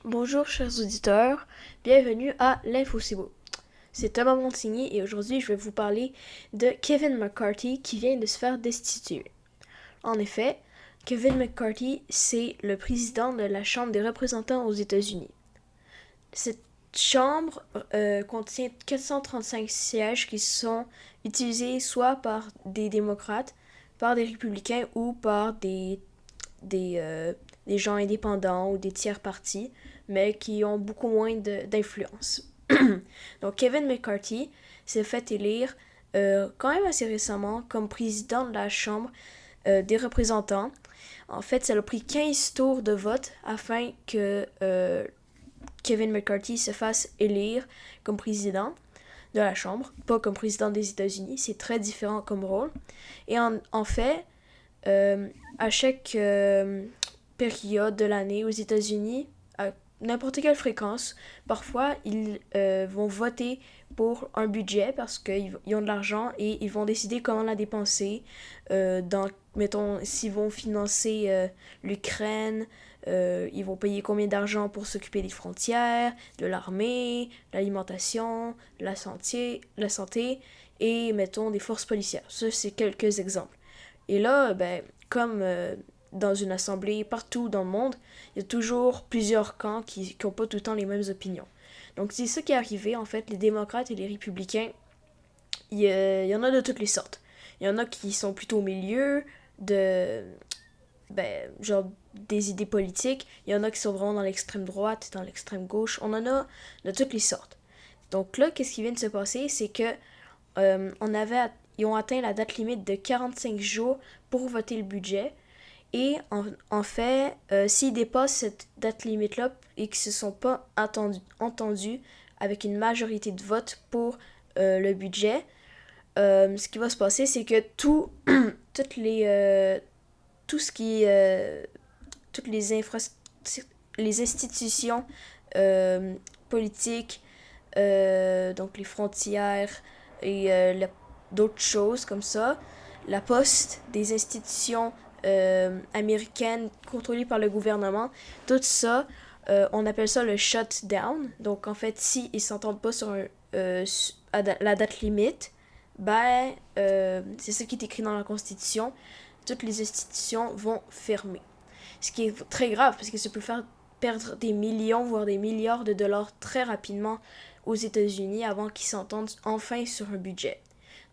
Bonjour chers auditeurs, bienvenue à l'Info C'est Beau. C'est Thomas Montigny et aujourd'hui je vais vous parler de Kevin McCarthy qui vient de se faire destituer. En effet, Kevin McCarthy, c'est le président de la Chambre des représentants aux États-Unis. Cette chambre contient 435 sièges qui sont utilisés soit par des démocrates, par des républicains ou par des, euh, des gens indépendants ou des tiers partis, mais qui ont beaucoup moins d'influence. Donc Kevin McCarthy s'est fait élire quand même assez récemment comme président de la Chambre des représentants. En fait, ça a pris 15 tours de vote afin que Kevin McCarthy se fasse élire comme président de la Chambre, pas comme président des États-Unis. C'est très différent comme rôle. Et en fait, à chaque période de l'année aux États-Unis, à n'importe quelle fréquence, parfois ils vont voter pour un budget parce qu'ils ont de l'argent et ils vont décider comment la dépenser. Mettons, s'ils vont financer l'Ukraine, ils vont payer combien d'argent pour s'occuper des frontières, de l'armée, de l'alimentation, de la santé et, mettons, des forces policières. Ça, c'est quelques exemples. Et là, ben, comme dans une assemblée partout dans le monde, il y a toujours plusieurs camps qui n'ont pas tout le temps les mêmes opinions. Donc c'est ça qui est arrivé, en fait, les démocrates et les républicains, il y en a de toutes les sortes. Il y en a qui sont plutôt au milieu de, ben, genre des idées politiques. Il y en a qui sont vraiment dans l'extrême droite, dans l'extrême gauche. On en a de toutes les sortes. Donc là, qu'est-ce qui vient de se passer, c'est que ils ont atteint la date limite de 45 jours pour voter le budget. Et en fait, s'ils dépassent cette date limite-là et qu'ils ne se sont pas entendus avec une majorité de votes pour le budget, ce qui va se passer, c'est que toutes tout ce qui, toutes les institutions euh, politiques, donc les frontières et d'autres choses comme ça, la poste, des institutions américaines contrôlées par le gouvernement, tout ça, on appelle ça le shutdown. Donc en fait, si ils s'entendent pas sur la date limite, ben c'est ça qui est écrit dans la Constitution. Toutes les institutions vont fermer. Ce qui est très grave parce que ça peut faire perdre des millions, voire des milliards de dollars très rapidement aux États-Unis avant qu'ils s'entendent enfin sur un budget.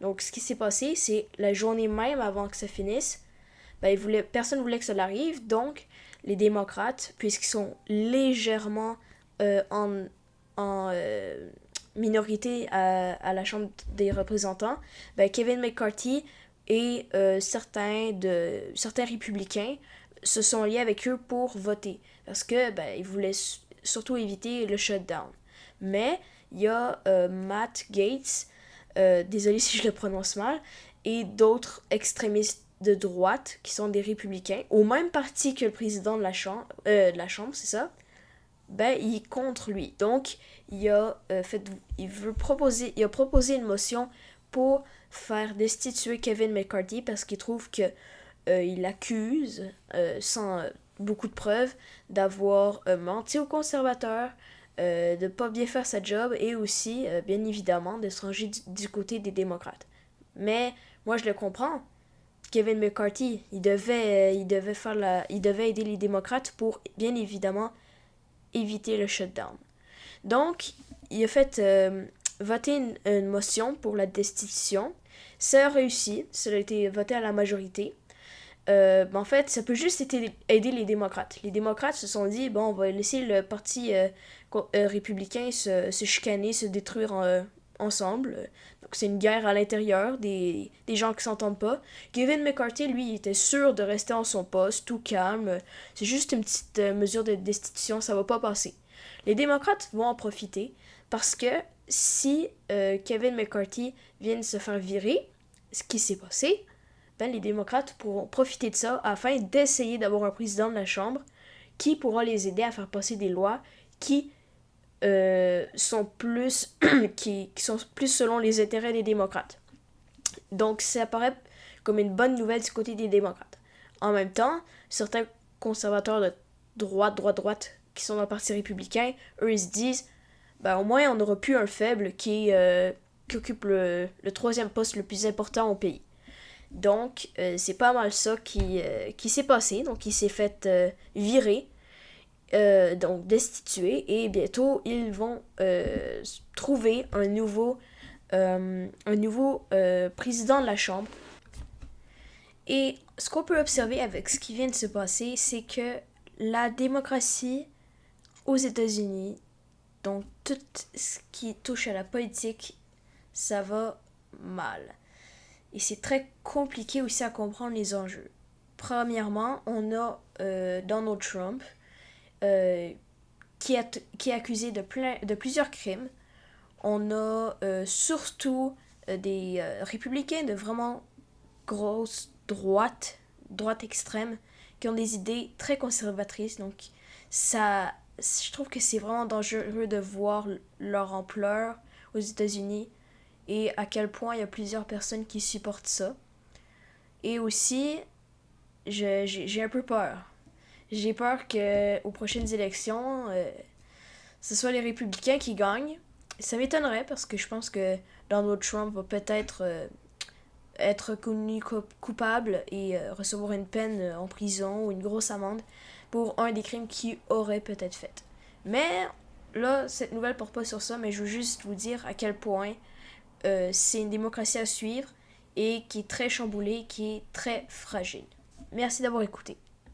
Donc, ce qui s'est passé, c'est la journée même avant que ça finisse, ben, personne ne voulait que ça l'arrive, donc les démocrates, puisqu'ils sont légèrement en minorité à la Chambre des représentants, ben, Kevin McCarthy et certains républicains se sont liés avec eux pour voter, parce que ben, ils voulaient surtout éviter le shutdown. Mais il y a Matt Gaetz, désolé si je le prononce mal, et d'autres extrémistes de droite qui sont des républicains, au même parti que le président de la chambre, c'est ça, ben il est contre lui. Donc il a proposé une motion pour faire destituer Kevin McCarthy parce qu'il trouve que il accuse sans beaucoup de preuves d'avoir menti aux conservateurs, de pas bien faire sa job et aussi, bien évidemment, de se ranger du côté des démocrates. Mais moi, je le comprends. Kevin McCarthy, il devait aider les démocrates pour, bien évidemment, éviter le shutdown. Donc, il a fait voter une motion pour la destitution. Ça a réussi, ça a été voté à la majorité. En fait, ça peut juste aider les démocrates. Les démocrates se sont dit, bon, on va laisser le parti républicain se chicaner, se détruire ensemble. Donc c'est une guerre à l'intérieur, des gens qui s'entendent pas. Kevin McCarthy, lui, il était sûr de rester en son poste, tout calme. C'est juste une petite mesure de destitution, ça va pas passer. Les démocrates vont en profiter parce que si Kevin McCarthy vient de se faire virer, ce qui s'est passé, ben, les démocrates pourront profiter de ça afin d'essayer d'avoir un président de la Chambre qui pourra les aider à faire passer des lois qui sont plus qui sont plus selon les intérêts des démocrates. Donc ça paraît comme une bonne nouvelle du côté des démocrates. En même temps, certains conservateurs de droite qui sont dans le Parti républicain, eux, ils se disent, ben, au moins, on n'aura plus un faible qui occupe le troisième poste le plus important au pays. Donc, c'est pas mal ça qui s'est passé. Donc, il s'est fait virer, donc destituer, et bientôt, ils vont trouver un nouveau président de la Chambre. Et ce qu'on peut observer avec ce qui vient de se passer, c'est que la démocratie aux États-Unis, donc tout ce qui touche à la politique, ça va mal. Et c'est très compliqué aussi à comprendre les enjeux. Premièrement, on a Donald Trump euh, qui est accusé de plusieurs crimes. On a surtout des républicains de vraiment grosse droite extrême, qui ont des idées très conservatrices. Donc, je trouve que c'est vraiment dangereux de voir leur ampleur aux États-Unis et à quel point il y a plusieurs personnes qui supportent ça. Et aussi, j'ai un peu peur. J'ai peur que aux prochaines élections, ce soit les républicains qui gagnent. Ça m'étonnerait parce que je pense que Donald Trump va peut-être être connu coupable et recevoir une peine en prison ou une grosse amende pour un des crimes qu'il aurait peut-être fait. Mais là, cette nouvelle porte pas sur ça, mais je veux juste vous dire à quel point c'est une démocratie à suivre et qui est très chamboulée, qui est très fragile. Merci d'avoir écouté.